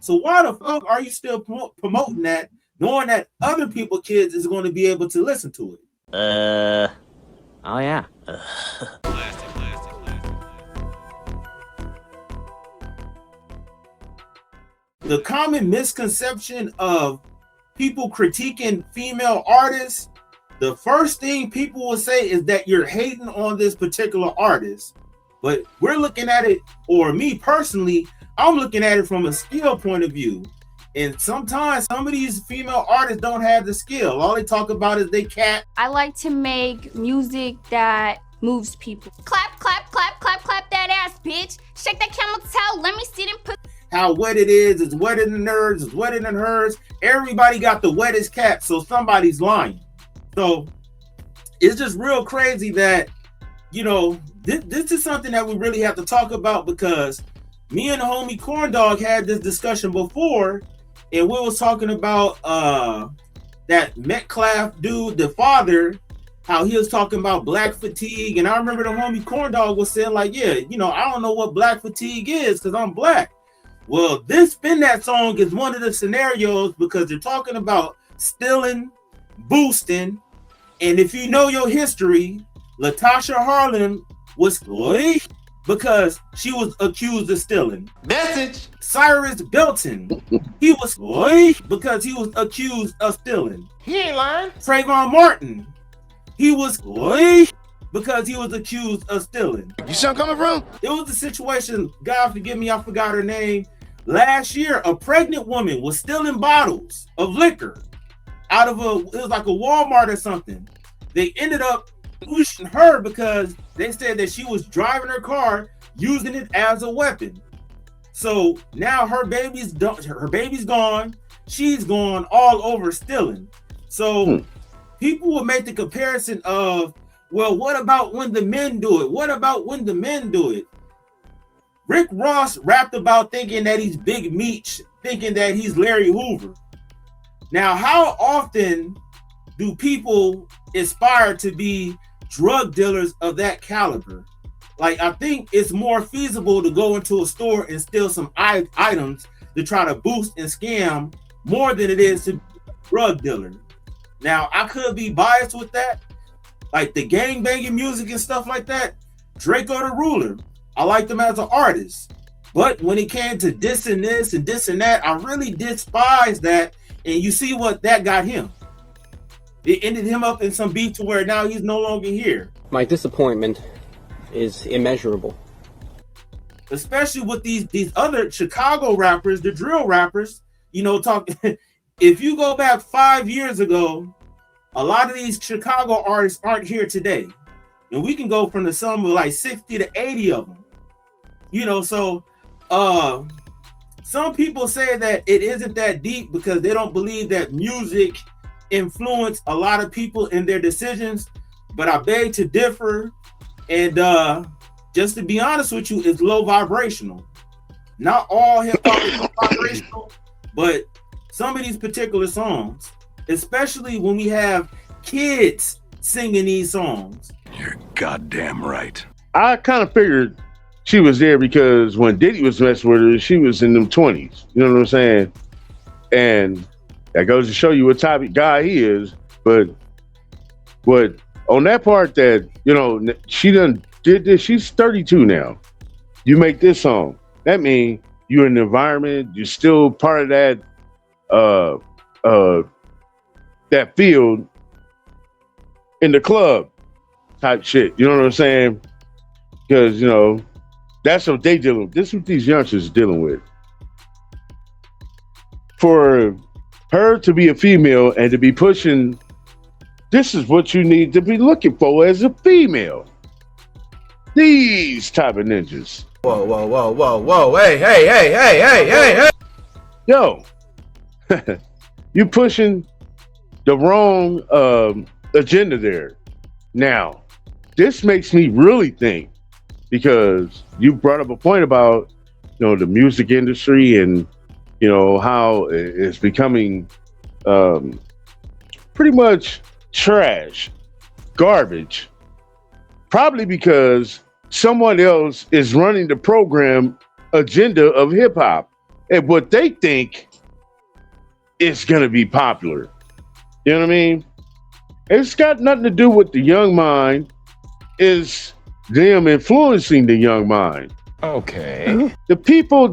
So why the fuck are you still promoting that, knowing that other people kids is going to be able to listen to it? Oh yeah. The common misconception of people critiquing female artists, the first thing people will say is that you're hating on this particular artist. But we're looking at it, or me personally, I'm looking at it from a skill point of view. And sometimes some of these female artists don't have the skill. All they talk about is they cat. I like to make music that moves people. Clap, clap, clap, clap, clap that ass, bitch. Shake that camel toe. Let me see them put. How wet it is, it's wetter than theirs, it's wetter than hers. Everybody got the wettest cat, so somebody's lying. So it's just real crazy that, you know, this is something that we really have to talk about, because me and the homie Corn Dog had this discussion before, and we was talking about that Metcalf dude, the father, how he was talking about black fatigue. And I remember the homie Corn Dog was saying like, yeah, you know, I don't know what black fatigue is because I'm black. Well, this Spin That Song is one of the scenarios, because they're talking about stealing, boosting, and if you know your history, Latasha Harlem was because she was accused of stealing. Message. Cyrus Belton, he was because he was accused of stealing. He ain't lying. Trayvon Martin, he was because he was accused of stealing. You see where I'm coming from? It was a situation, God forgive me, I forgot her name. Last year, a pregnant woman was stealing bottles of liquor out of it was like a Walmart or something. They ended up pushing her because they said that she was driving her car using it as a weapon. So now her baby's gone. She's gone all over stealing. So people will make the comparison of, well, what about when the men do it? What about when the men do it? Rick Ross rapped about thinking that he's Big Meech, thinking that he's Larry Hoover. Now, how often do people aspire to be drug dealers of that caliber? Like, I think it's more feasible to go into a store and steal some items to try to boost and scam more than it is to be a drug dealer. Now, I could be biased with that. Like the gang banging music and stuff like that, Draco the Ruler, I liked him as an artist. But when it came to dissing this and dissing that, I really despise that. And you see what that got him. It ended him up in some beef to where now he's no longer here. My disappointment is immeasurable. Especially with these other Chicago rappers, the drill rappers, you know, if you go back 5 years ago, a lot of these Chicago artists aren't here today. And we can go from the sum of like 60 to 80 of them. You know, so some people say that it isn't that deep because they don't believe that music influenced a lot of people in their decisions. But I beg to differ. And just to be honest with you, it's low vibrational. Not all hip hop is low vibrational, but some of these particular songs, especially when we have kids singing these songs. You're goddamn right. I kind of figured she was there because when Diddy was messing with her, she was in them 20s. You know what I'm saying? And that goes to show you what type of guy he is. But on that part that, you know, she done did this, she's 32 now. You make this song. That means you're in the environment, you're still part of that that field in the club type shit. You know what I'm saying? Because, you know, that's what they dealing with. This is what these youngsters are dealing with. For her to be a female and to be pushing, this is what you need to be looking for as a female. These type of ninjas. Whoa, whoa, whoa, whoa, whoa. Hey. Yo, you pushing the wrong agenda there. Now, this makes me really think, because you brought up a point about, you know, the music industry and, you know, how it's becoming pretty much trash, garbage, probably because someone else is running the program agenda of hip hop. and what they think is going to be popular. You know what I mean? It's got nothing to do with the young mind. It's them influencing the young mind. Okay. The people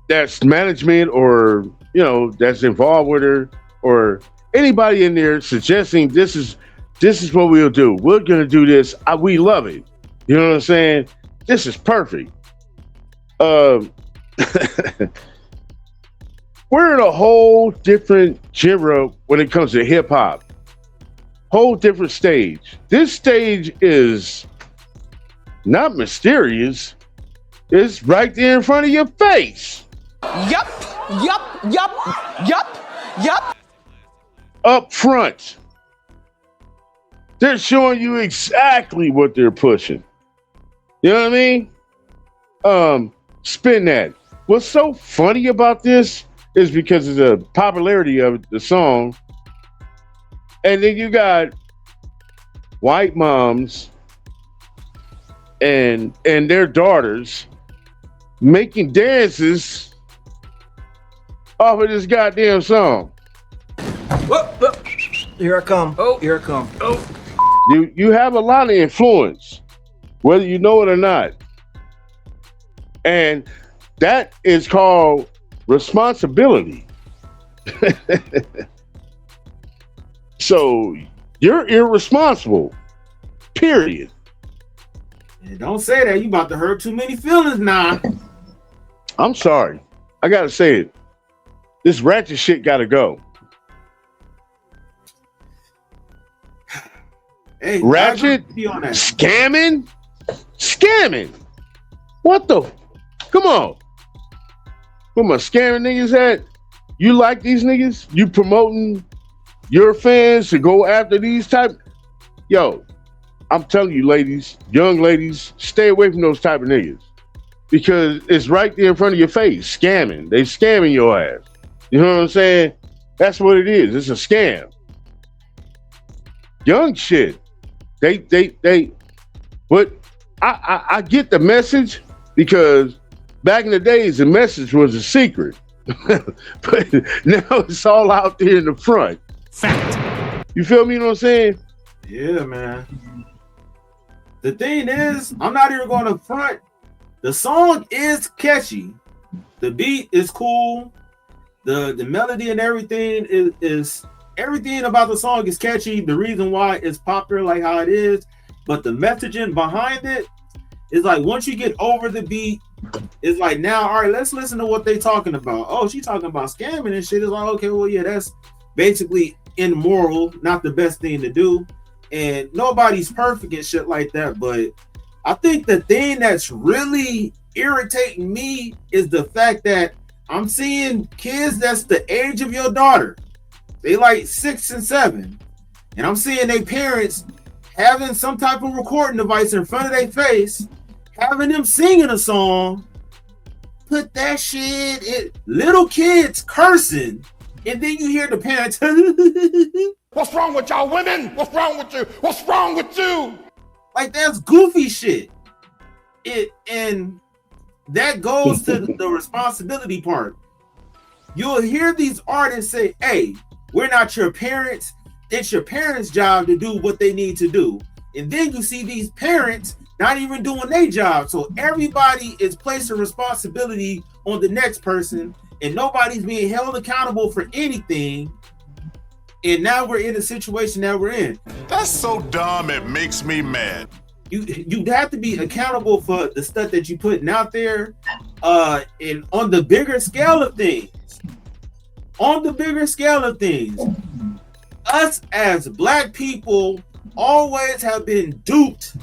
that's management or, you know, that's involved with her or anybody in there suggesting this is what we'll do. We're going to do this. We love it. You know what I'm saying? This is perfect. We're in a whole different genre when it comes to hip hop. Whole different stage. This stage is not mysterious. It's right there in front of your face. Yup. Up front. They're showing you exactly what they're pushing. You know what I mean? Spin that. What's so funny about this is because of the popularity of the song. And then you got white moms and their daughters making dances off of this goddamn song. Whoop. Here I come. Oh, here I come. Oh. You have a lot of influence, whether you know it or not. And that is called responsibility. So you're irresponsible, period. Yeah, don't say that. You about to hurt too many feelings now. I'm sorry. I got to say it. This ratchet shit got to go. Hey, Ratchet, scamming. What the? Come on. Where my scamming niggas at? You like these niggas? You promoting your fans to go after these type? Yo, I'm telling you, ladies, young ladies, stay away from those type of niggas because it's right there in front of your face. Scamming. They scamming your ass. You know what I'm saying? That's what it is. It's a scam. Young shit. But I get the message because back in the days, the message was a secret. But now it's all out there in the front. Fact. You feel me? You know what I'm saying? Yeah, man. The thing is, I'm not even going to front. The song is catchy. The beat is cool. The melody and everything is everything about the song is catchy. The reason why it's popular like how it is, but the messaging behind it is like once you get over the beat, it's like now, all right, let's listen to what they talking about. Oh, she talking about scamming and shit. It's like, okay, well, yeah, that's basically immoral, not the best thing to do. And nobody's perfect and shit like that. But I think the thing that's really irritating me is the fact that I'm seeing kids that's the age of your daughter. They like 6 and 7. And I'm seeing their parents having some type of recording device in front of their face, having them singing a song, put that shit in, little kids cursing, and then you hear the parents, what's wrong with y'all women? What's wrong with you? What's wrong with you? Like that's goofy shit. And that goes to the responsibility part. You'll hear these artists say, hey, we're not your parents. It's your parents' job to do what they need to do. And then you see these parents not even doing their job. So everybody is placing responsibility on the next person and nobody's being held accountable for anything. And now we're in the situation that we're in. That's so dumb, it makes me mad. You have to be accountable for the stuff that you're putting out there. And on the bigger scale of things, us as Black people always have been duped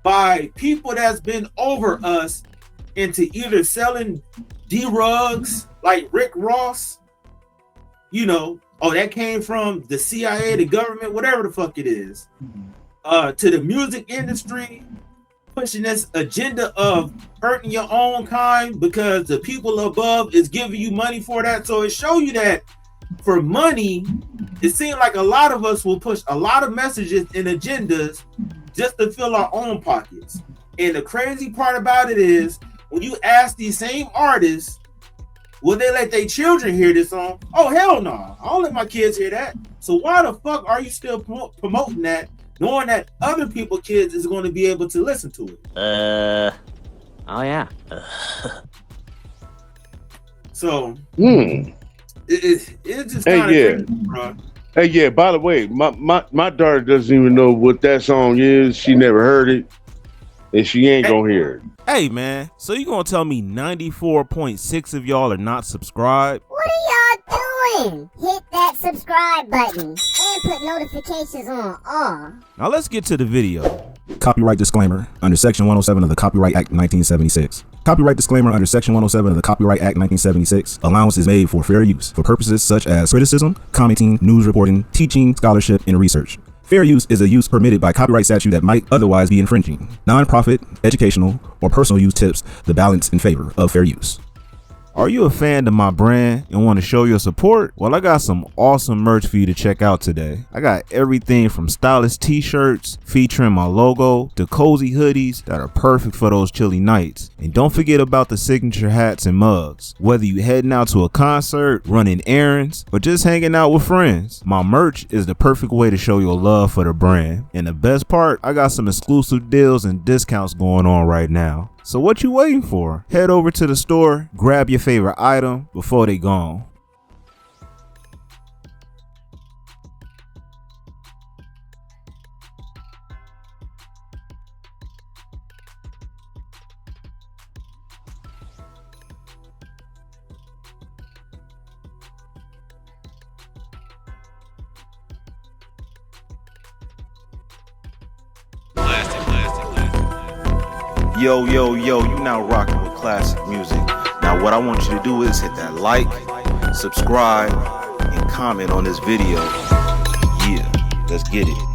by people that's been over us into either selling drugs like Rick Ross, you know, oh, that came from the CIA, the government, whatever the fuck it is, to the music industry, pushing this agenda of hurting your own kind because the people above is giving you money for that. So it shows you that for money, it seems like a lot of us will push a lot of messages and agendas just to fill our own pockets. And the crazy part about it is when you ask these same artists, will they let their children hear this song? Oh, hell no. I don't let my kids hear that. So why the fuck are you still promoting that, knowing that other people's kids is going to be able to listen to it? Oh yeah. So it's just kind of crazy, bro. Hey, yeah, by the way, my daughter doesn't even know what that song is. She never heard it, and she ain't gonna hear it. Hey, man, so you gonna tell me 94.6 of y'all are not subscribed? What are y'all doing? Hit that subscribe button and put notifications on all. Now let's get to the video. Copyright disclaimer under Section 107 of the Copyright Act 1976. Copyright disclaimer under Section 107 of the Copyright Act 1976. Allowance is made for fair use for purposes such as criticism, commenting, news reporting, teaching, scholarship, and research. Fair use is a use permitted by copyright statute that might otherwise be infringing. Non-profit, educational, or personal use tips the balance in favor of fair use. Are you a fan of my brand and want to show your support? Well, I got some awesome merch for you to check out today. I got everything from stylish t-shirts featuring my logo to cozy hoodies that are perfect for those chilly nights. And don't forget about the signature hats and mugs. Whether you heading out to a concert, running errands, or just hanging out with friends, my merch is the perfect way to show your love for the brand. And the best part, I got some exclusive deals and discounts going on right now. So what you waiting for? Head over to the store, grab your favorite item before they gone. Yo, yo, yo, you now rocking with classic music. Now what I want you to do is hit that like, subscribe, and comment on this video. Yeah, let's get it.